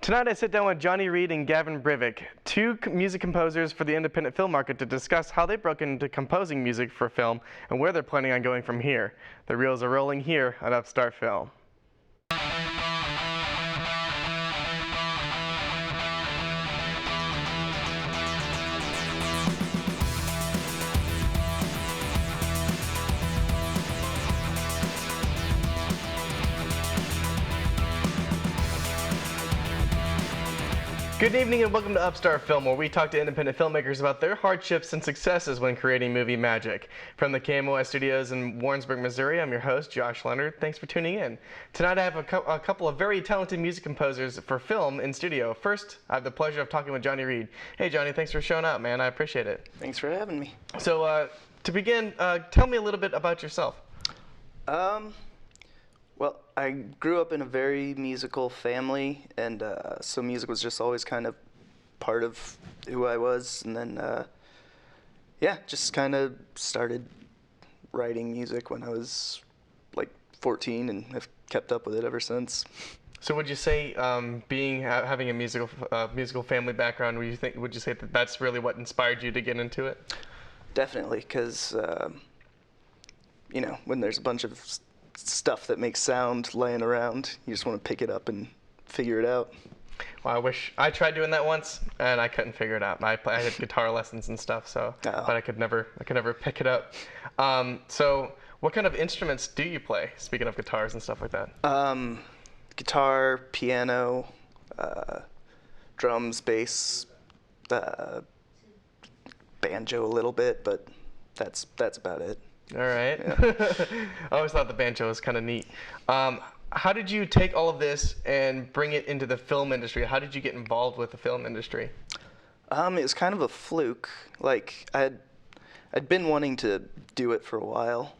Tonight I sit down with Johnny Reed and Gavin Brivik, two music composers for the independent film market, to discuss how they broke into composing music for film and where they're planning on going from here. The reels are rolling here on Upstart Film. Good evening and welcome to Upstart Film, where we talk to independent filmmakers about their hardships and successes when creating movie magic. From the KMOS studios in Warrensburg, Missouri, I'm your host, Josh Leonard. Thanks for tuning in. Tonight I have a couple of very talented music composers for film in studio. First, I have the pleasure of talking with Johnny Reed. Hey Johnny, thanks for showing up, man. I appreciate it. Thanks for having me. So to begin, tell me a little bit about yourself. Well, I grew up in a very musical family, and so music was just always kind of part of who I was. And then, yeah, just kind of started writing music when I was like 14, and have kept up with it ever since. So would you say, having a musical family background, would you say that that's really what inspired you to get into it? Definitely, because you know, when there's a bunch of stuff that makes sound laying around, you just want to pick it up and figure it out. Well, I wish I tried doing that once and I couldn't figure it out. I had guitar lessons and stuff, but I could never pick it up. So what kind of instruments do you play, speaking of guitars and stuff like that? Guitar, piano, drums, bass, banjo a little bit, but that's about it. All right. Yeah. I always thought the banjo was kind of neat. How did you take all of this and bring it into the film industry? How did you get involved with the film industry? It was kind of a fluke. Like I'd been wanting to do it for a while,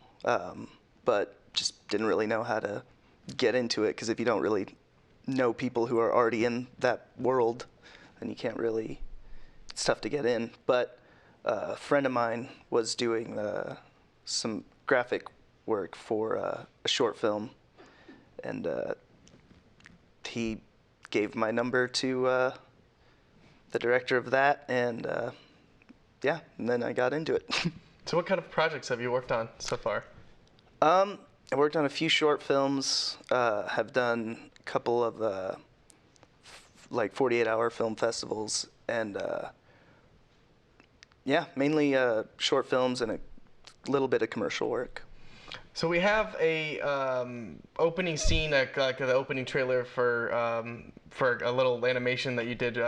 but just didn't really know how to get into it, because if you don't really know people who are already in that world, then you can't really, it's tough to get in. But a friend of mine was doing some graphic work for a short film, and he gave my number to the director of that, and yeah, and then I got into it. So what kind of projects have you worked on so far? I worked on a few short films, have done a couple of like 48-hour film festivals, and yeah, mainly short films and a little bit of commercial work. So we have a opening scene, like the opening trailer for a little animation that you did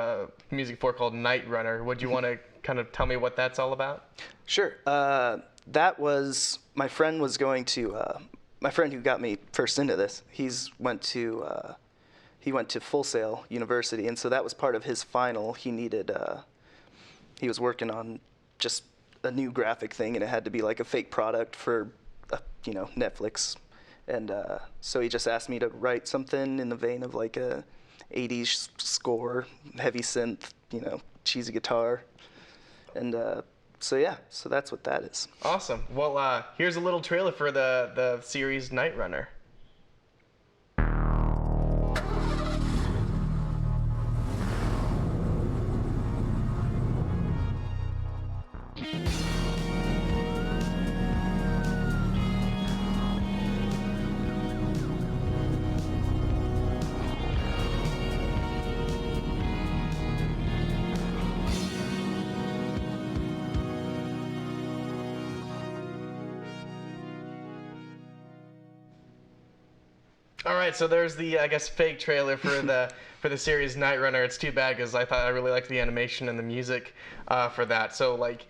music for called Night Runner. Would you want to kind of tell me what that's all about? Sure. That was, my friend was going to, my friend who got me first into this, he went to Full Sail University, and so that was part of his final. He needed, he was working on just a new graphic thing, and it had to be like a fake product for, you know, Netflix. And so he just asked me to write something in the vein of like a 80s score, heavy synth, you know, cheesy guitar. And so yeah, so that's what that is. Awesome. Well, here's a little trailer for the series Night Runner. All right, so there's the, I guess, fake trailer for the series Night Runner. It's too bad, because I really liked the animation and the music for that. So like,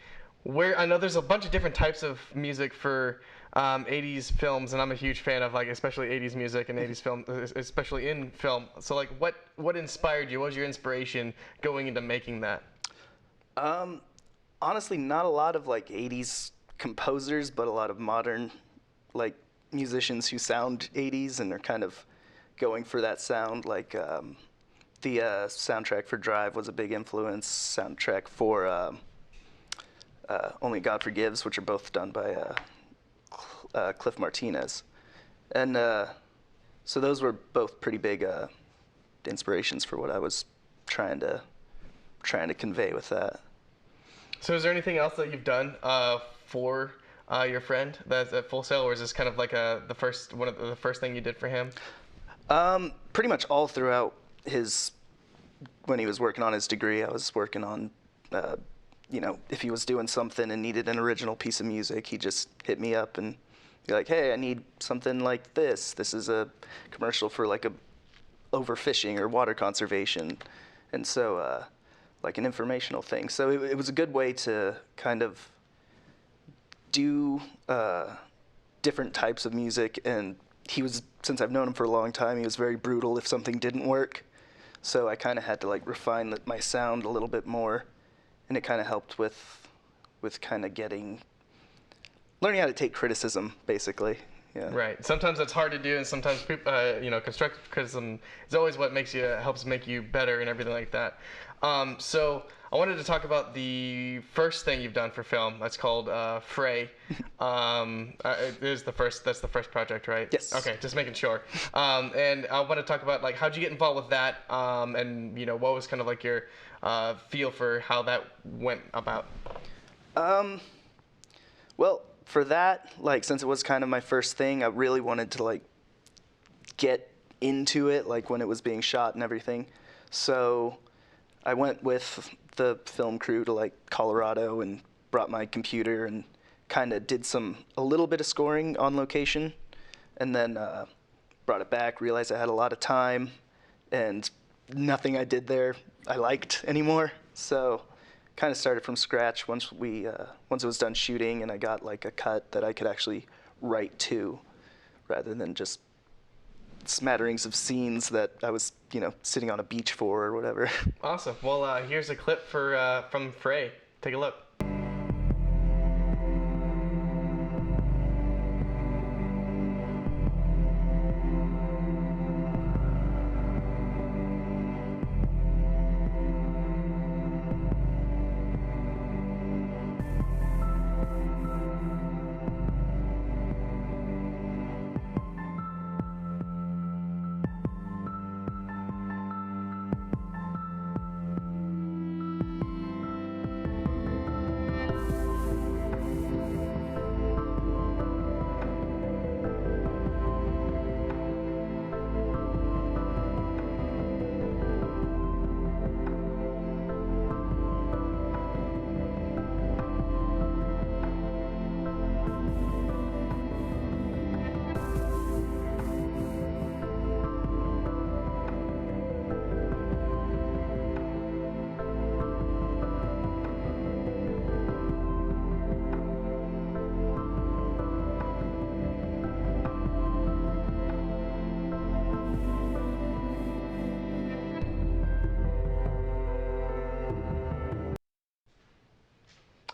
I know there's a bunch of different types of music for 80s films, and I'm a huge fan of, like, especially 80s music and 80s film, especially in film. So like, what inspired you? What was your inspiration going into making that? Honestly, not a lot of like 80s composers, but a lot of modern like musicians who sound 80s and are kind of going for that sound. Like the soundtrack for Drive was a big influence. Soundtrack for Only God Forgives, which are both done by Cliff Martinez. And so those were both pretty big inspirations for what I was trying to convey with that. So is there anything else that you've done for your friend that's at Full Sail, or is this kind of like one of the first thing you did for him? Pretty much all throughout when he was working on his degree, I was working on, if he was doing something and needed an original piece of music, he just hit me up and be like, hey, I need something like this. This is a commercial for like a overfishing or water conservation. And so, like an informational thing. So it was a good way to kind of do different types of music. And since I've known him for a long time, he was very brutal if something didn't work. So I kind of had to like refine my sound a little bit more, and it kind of helped with kind of learning how to take criticism, basically. Yeah. Right. Sometimes that's hard to do, and sometimes constructive criticism is always what helps make you better and everything like that. So I wanted to talk about the first thing you've done for film. That's called Fray. That's the first project, right? Yes. Okay, just making sure. And I want to talk about like how'd you get involved with that, and what was kind of like your feel for how that went about. Well, for that, like, since it was kind of my first thing, I really wanted to like get into it, like when it was being shot and everything. So I went with the film crew to like Colorado and brought my computer and kind of did a little bit of scoring on location, and then brought it back, realized I had a lot of time, and nothing I did there I liked anymore. So kind of started from scratch once it was done shooting, and I got like a cut that I could actually write to, rather than just smatterings of scenes that I was sitting on a beach for or whatever. Awesome. Well, here's a clip from Fray. Take a look.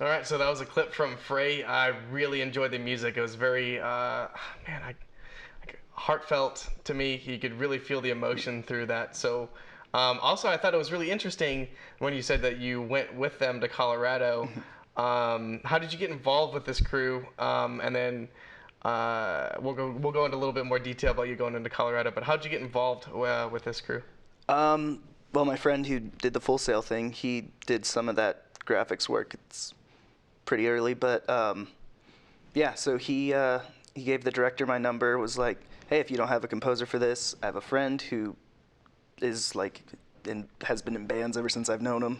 All right, so that was a clip from Fray. I really enjoyed the music. It was very, heartfelt to me. You could really feel the emotion through that. So, also, I thought it was really interesting when you said that you went with them to Colorado. How did you get involved with this crew? And then we'll go into a little bit more detail about you going into Colorado. But how did you get involved with this crew? Well, my friend who did the Full Sail thing, he did some of that graphics work. It's pretty early, but yeah. So he gave the director my number. Was like, hey, if you don't have a composer for this, I have a friend who is like has been in bands ever since I've known him.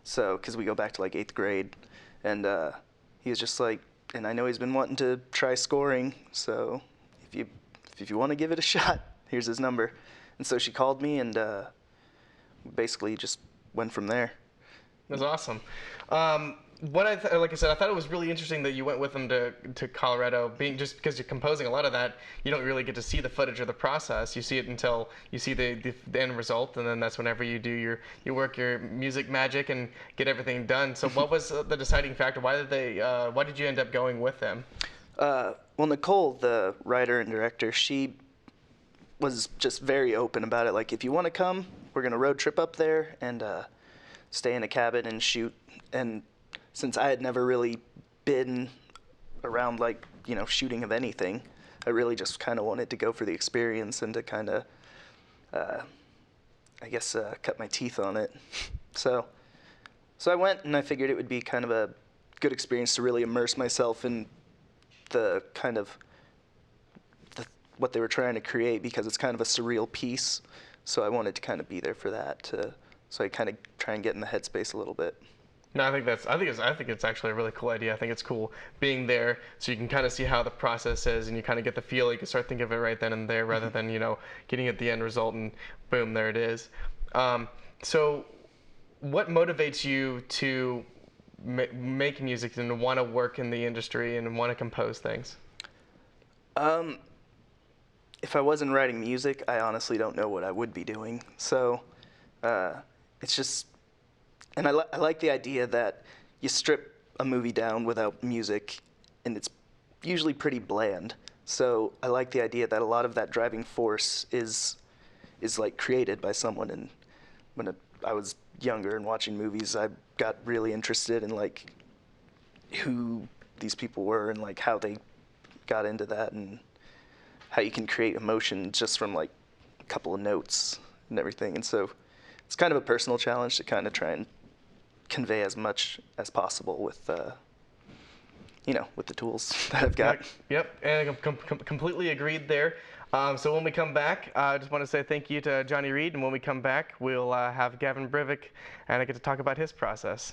So because we go back to like 8th grade, and he was just like, and I know he's been wanting to try scoring. So if you want to give it a shot, here's his number. And so she called me, and basically just went from there. That's awesome. Like I said, I thought it was really interesting that you went with them to Colorado, just because you're composing a lot of that, you don't really get to see the footage or the process. You see it until you see the end result, and then that's whenever you work your music magic and get everything done. So what was the deciding factor? Why did you end up going with them? Well, Nicole, the writer and director, she was just very open about it. Like, if you want to come, we're gonna road trip up there and stay in a cabin and shoot. And since I had never really been around like shooting of anything, I really just kind of wanted to go for the experience and to kind of I guess, cut my teeth on it. So I went, and I figured it would be kind of a good experience to really immerse myself in the kind of what they were trying to create, because it's kind of a surreal piece. So I wanted to kind of be there for that. So I kind of try and get in the headspace a little bit. No, I think it's actually a really cool idea. I think it's cool being there so you can kind of see how the process is, and you kind of get the feel. You can start thinking of it right then and there, rather than getting at the end result and boom, there it is. So, what motivates you to make music and want to work in the industry and want to compose things? If I wasn't writing music, I honestly don't know what I would be doing. So it's just, and I like the idea that you strip a movie down without music, and it's usually pretty bland. So I like the idea that a lot of that driving force is like created by someone. And when I was younger and watching movies, I got really interested in like who these people were and like how they got into that, and how you can create emotion just from like a couple of notes and everything. And so it's kind of a personal challenge to kind of try and convey as much as possible with with the tools that I've got. Yep, and I completely agreed there. So when we come back, I just want to say thank you to Johnny Reed, and when we come back, we'll have Gavin Brivik, and I get to talk about his process.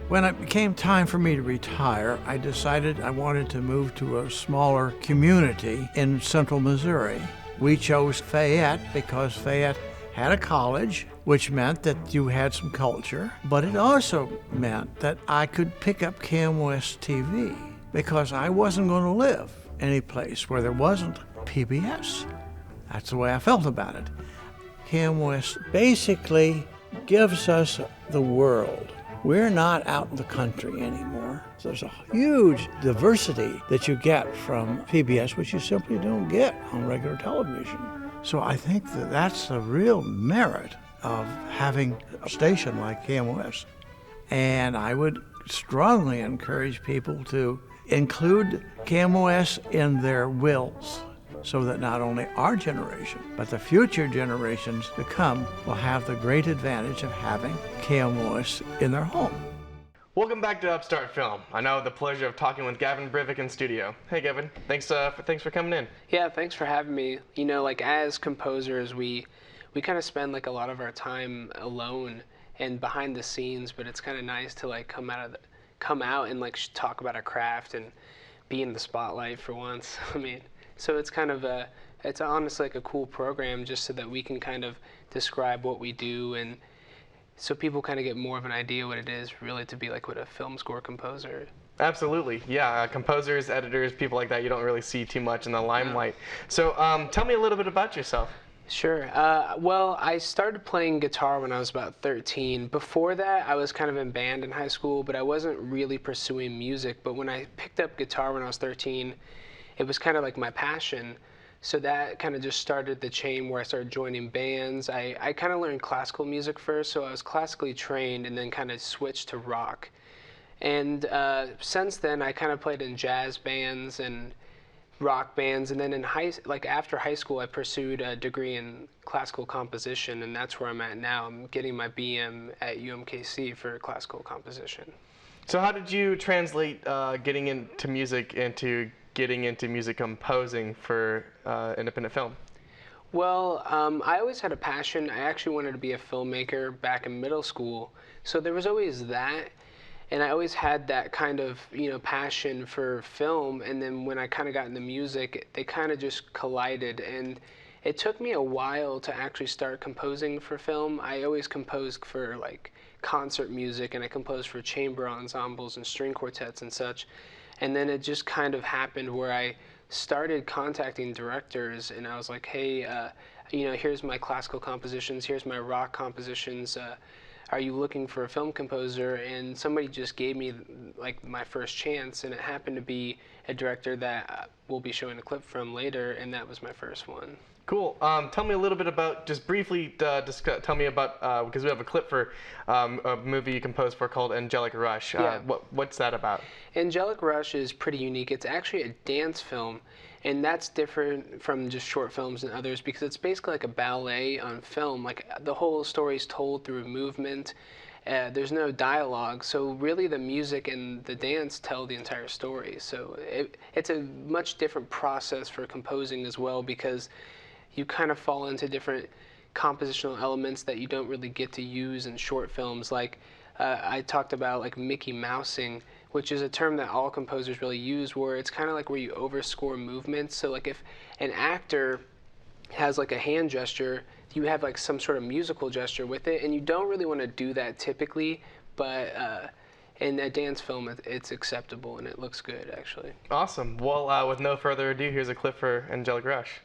When it became time for me to retire, I decided I wanted to move to a smaller community in central Missouri. We chose Fayette because Fayette had a college, which meant that you had some culture, but it also meant that I could pick up KMOS TV because I wasn't going to live any place where there wasn't PBS. That's the way I felt about it. KMOS basically gives us the world. We're not out in the country anymore. So there's a huge diversity that you get from PBS, which you simply don't get on regular television. So I think that that's the real merit of having a station like KMOS. And I would strongly encourage people to include KMOS in their wills, so that not only our generation, but the future generations to come will have the great advantage of having KMOS in their home. Welcome back to Upstart Film. I now have the pleasure of talking with Gavin Brivik in studio. Hey, Gavin. Thanks for coming in. Yeah, thanks for having me. Like as composers, we kind of spend like a lot of our time alone and behind the scenes, but it's kind of nice to like come out and like talk about our craft and be in the spotlight for once. So it's kind of it's honestly like a cool program just so that we can kind of describe what we do, and so people kind of get more of an idea what it is really to be like what a film score composer. Absolutely, yeah. Composers, editors, people like that you don't really see too much in the limelight. So tell me a little bit about yourself. Sure. Well, I started playing guitar when I was about 13. Before that, I was kind of in band in high school, but I wasn't really pursuing music. But when I picked up guitar when I was 13, it was kind of like my passion. So that kind of just started the chain where I started joining bands. I kind of learned classical music first, so I was classically trained and then kind of switched to rock. And since then, I kind of played in jazz bands and rock bands, and then after high school, I pursued a degree in classical composition, and that's where I'm at now. I'm getting my BM at UMKC for classical composition. So how did you translate getting into music into getting into music composing for independent film? Well, I always had a passion. I actually wanted to be a filmmaker back in middle school. So there was always that. And I always had that kind of, passion for film. And then when I kind of got into music, they kind of just collided. And it took me a while to actually start composing for film. I always composed for like concert music, and I composed for chamber ensembles and string quartets and such. And then it just kind of happened where I started contacting directors, and I was like, hey, here's my classical compositions, here's my rock compositions. Are you looking for a film composer? And somebody just gave me like my first chance, and it happened to be a director that we'll be showing a clip from later, and that was my first one. Cool. Tell me a little bit about, just briefly, tell me about, because we have a clip for a movie you composed for called Angelic Rush. Yeah. What's that about? Angelic Rush is pretty unique. It's actually a dance film, and that's different from just short films and others because it's basically like a ballet on film. Like the whole story is told through movement. There's no dialogue, so really the music and the dance tell the entire story. So it's a much different process for composing as well because you kind of fall into different compositional elements that you don't really get to use in short films. Like I talked about like Mickey Mousing, which is a term that all composers really use, where it's kind of like where you overscore movements. So like if an actor has like a hand gesture, you have like some sort of musical gesture with it, and you don't really want to do that typically, but in a dance film it's acceptable and it looks good actually. Awesome. Well, with no further ado, here's a clip for Angelic Rush.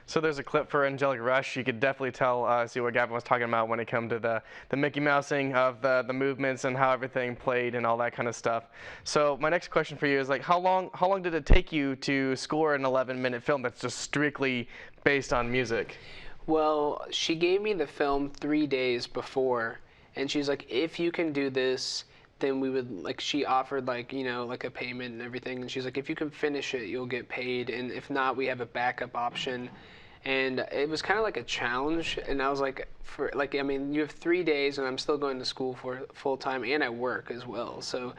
So there's a clip for Angelic Rush. You could definitely tell, see what Gavin was talking about when it came to the Mickey Mousing of the movements and how everything played and all that kind of stuff. So my next question for you is like, how long did it take you to score an 11-minute film that's just strictly based on music? Well, she gave me the film 3 days before, and she's like, if you can do this, then we would, like, she offered, like, like a payment and everything, and she's like, if you can finish it, you'll get paid, and if not, we have a backup option. And it was kind of like a challenge, and I was like, you have 3 days, and I'm still going to school for full time, and I work as well. So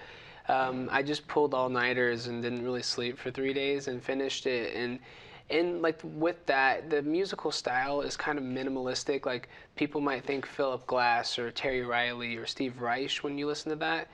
I just pulled all-nighters and didn't really sleep for 3 days and finished it. And like with that, the musical style is kind of minimalistic. Like people might think Philip Glass or Terry Riley or Steve Reich when you listen to that.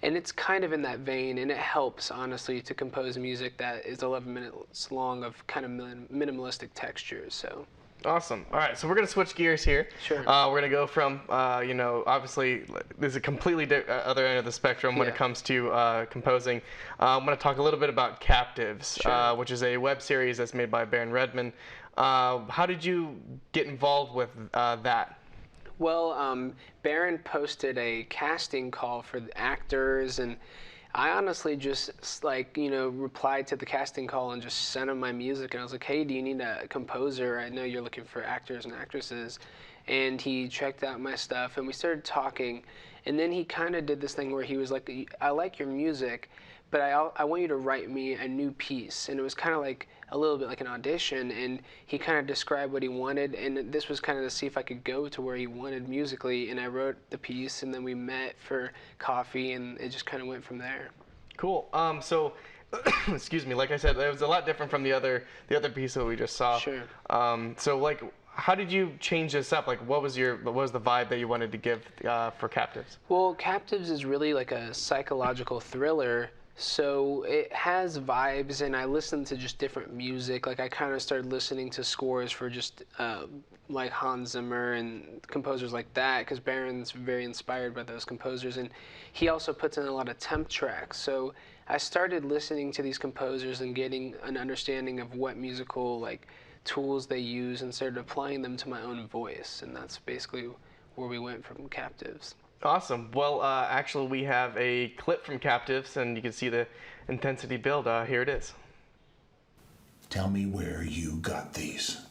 And it's kind of in that vein, and it helps, honestly, to compose music that is 11 minutes long of kind of minimalistic textures. So. Awesome. All right, so we're going to switch gears here. Sure. We're going to go from, obviously, there's a completely other end of the spectrum when it comes to composing. I'm going to talk a little bit about Captives, Sure. which is a web series that's made by Baron Redman. How did you get involved with that? Well, Baron posted a casting call for the actors, and I honestly just replied to the casting call and just sent him my music. And I was like, "Hey, do you need a composer? I know you're looking for actors and actresses." And he checked out my stuff, and we started talking. And then he kind of did this thing where he was like, "I like your music, but I want you to write me a new piece." And it was kind of like a little bit like an audition, and he kind of described what he wanted, and this was kind of to see if I could go to where he wanted musically. And I wrote the piece, and then we met for coffee, and it just kind of went from there. Cool. So, excuse me. Like I said, it was a lot different from the other piece that we just saw. Sure. So, like, how did you change this up? Like, what was the vibe that you wanted to give for Captives? Well, Captives is really like a psychological thriller. So it has vibes, and I listen to just different music. Like, I kind of started listening to scores for just like Hans Zimmer and composers like that, because Baron's very inspired by those composers, and he also puts in a lot of temp tracks. So I started listening to these composers and getting an understanding of what musical tools they use, and started applying them to my own voice, and that's basically where we went from Captives. Awesome. Well, actually, we have a clip from Captives, and you can see the intensity build. Here it is. Tell me where you got these.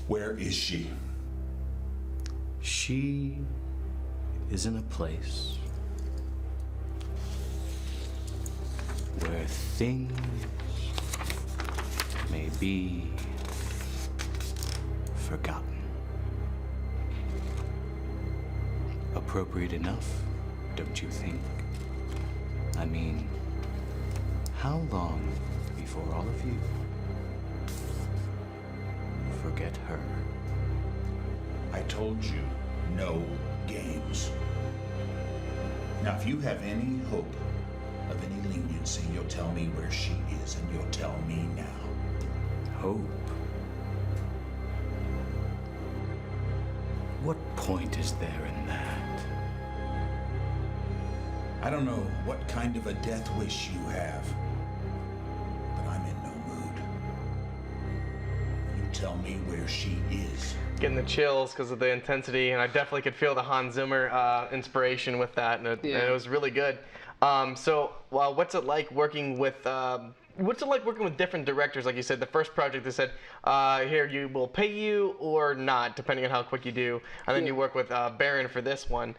Where is she? She is in a place where things may be forgotten. Appropriate enough, don't you think? I mean, how long before all of you forget her? I told you, no games. Now, if you have any hope of any leniency, you'll tell me where she is, and you'll tell me now. Hope? What point is there in that? I don't know what kind of a death wish you have, but I'm in no mood. You tell me where she is. Getting the chills because of the intensity, and I definitely could feel the Hans Zimmer inspiration with that, and it was really good. What's it like working with different directors? Like you said, the first project they said, here, you will pay you or not, depending on how quick you do, and then you work with Baron for this one.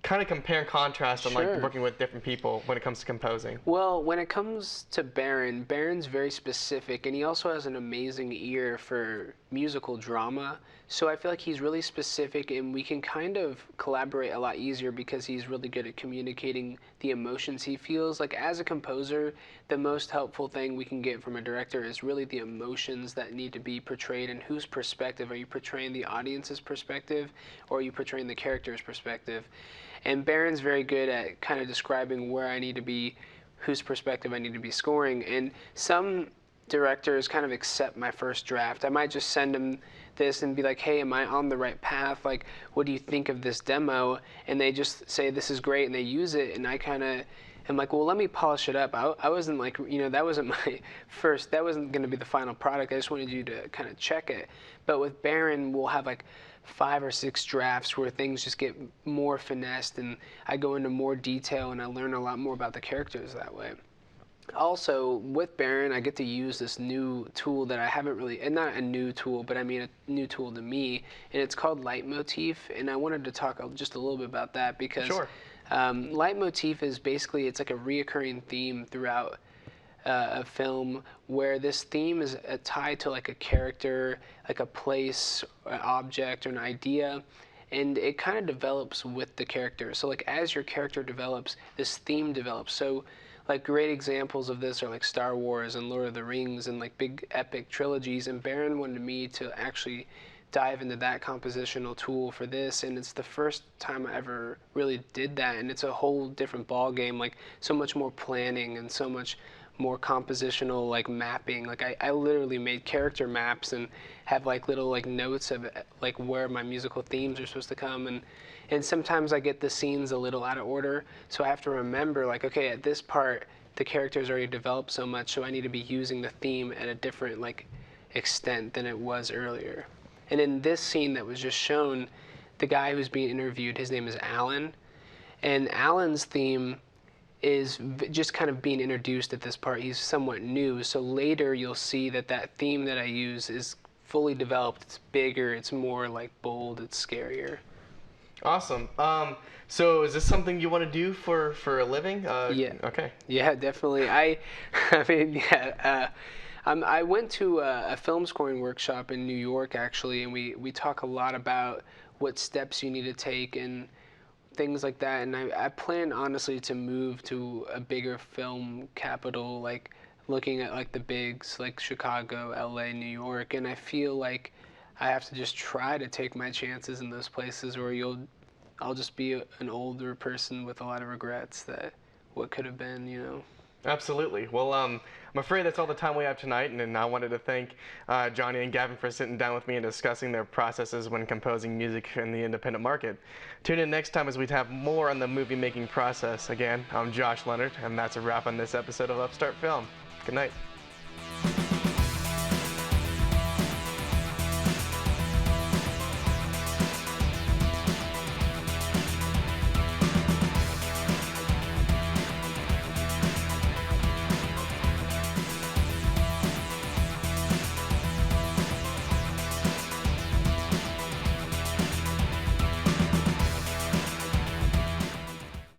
Kind of compare and contrast on like working with different people when it comes to composing. Well, when it comes to Baron's very specific, and he also has an amazing ear for musical drama. So I feel like he's really specific, and we can kind of collaborate a lot easier because he's really good at communicating the emotions he feels. Like, as a composer, the most helpful thing we can get from a director is really the emotions that need to be portrayed, and whose perspective. Are you portraying the audience's perspective, or are you portraying the character's perspective? And Baron's very good at kind of describing where I need to be, whose perspective I need to be scoring. And some directors kind of accept my first draft. I might just send them this and be like, "Hey, am I on the right path? Like, what do you think of this demo?" And they just say, "This is great," and they use it. And I kind of am like, "Well, let me polish it up." I wasn't like, that wasn't my first, that wasn't going to be the final product. I just wanted you to kind of check it. But with Baron, we'll have like 5 or 6 drafts where things just get more finessed, and I go into more detail, and I learn a lot more about the characters that way. Also, with Baron, I get to use this new tool that I haven't really, and not a new tool, but I mean a new tool to me, and it's called Leitmotif, and I wanted to talk just a little bit about that because Leitmotif is basically, it's like a reoccurring theme throughout a film, where this theme is tied to like a character, like a place, an object, or an idea, and it kind of develops with the character. So like as your character develops, this theme develops. So like great examples of this are like Star Wars and Lord of the Rings and like big epic trilogies, and Baron wanted me to actually dive into that compositional tool for this, and it's the first time I ever really did that, and it's a whole different ball game, like so much more planning and so much more compositional, like mapping. Like I literally made character maps and have like little like notes of like where my musical themes are supposed to come, and sometimes I get the scenes a little out of order, so I have to remember like, okay, at this part the character's already developed so much, so I need to be using the theme at a different like extent than it was earlier. And in this scene that was just shown, the guy who's being interviewed, his name is Alan, and Alan's theme is just kind of being introduced at this part. He's somewhat new, so later you'll see that that theme that I use is fully developed. It's bigger, it's more like bold, it's scarier. Awesome. So is this something you want to do for a living? Yeah. Okay. Yeah, definitely. I mean, yeah. I went to a film scoring workshop in New York, actually, and we talk a lot about what steps you need to take and things like that. And I plan, honestly, to move to a bigger film capital, like looking at like the bigs, like Chicago, LA, New York. And I feel like I have to just try to take my chances in those places, or I'll just be an older person with a lot of regrets that what could have been, you know. Absolutely. Well, I'm afraid that's all the time we have tonight, and I wanted to thank Johnny and Gavin for sitting down with me and discussing their processes when composing music in the independent market. Tune in next time as we have more on the movie-making process. Again, I'm Josh Leonard, and that's a wrap on this episode of Upstart Film. Good night.